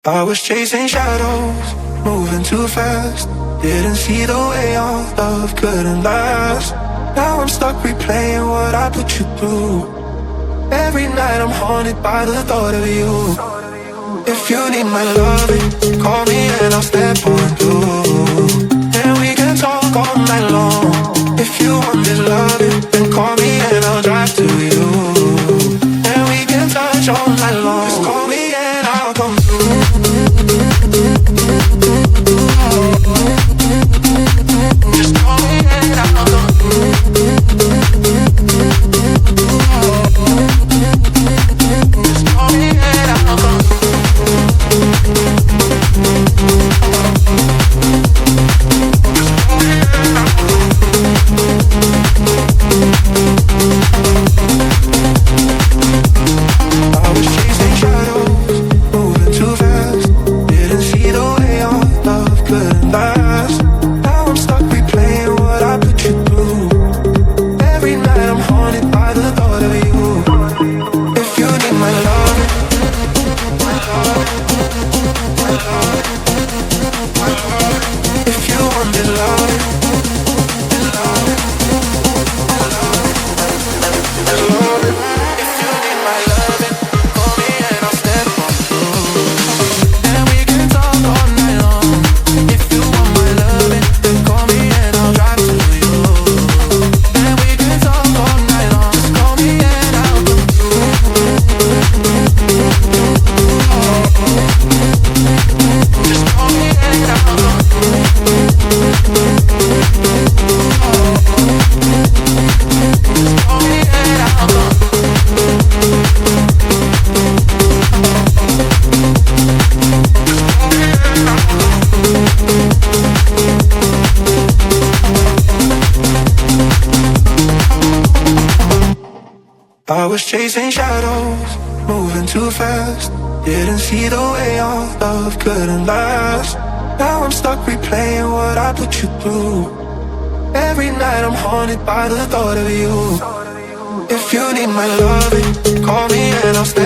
I was chasing shadows, moving too fast. Didn't see the way our love couldn't last. Now I'm stuck replaying what I put you through. Every night I'm haunted by the thought of you. If you need my loving, call me and I'll step on through. And we can talk all night long. If you want this loving, then call me and I'll drive to you. And we can touch all night long. Just call me and I'll come through. Just call me and I'll come through. Just call me and I'll come I was chasing shadows, moving too fast. Didn't see the way our love couldn't last. Now I'm stuck replaying what I put you through. Every night I'm haunted by the thought of you. If you need my love, my love, my love, my love. If you want this love, this love, this love, this love. If you need my loving, call me and I'll step on through. And we can talk all night long. If you want my loving, then call me and I'll drive to you. And we can talk all night long. Just call me and I'll come through. Just call me and I'll come through. Just call me and I'll come through. I was chasing shadows, moving too fast. Didn't see the way our love couldn't last. Now I'm stuck replaying what I put you through. Every night I'm haunted by the thought of you. If you need my loving, call me and I'll stand.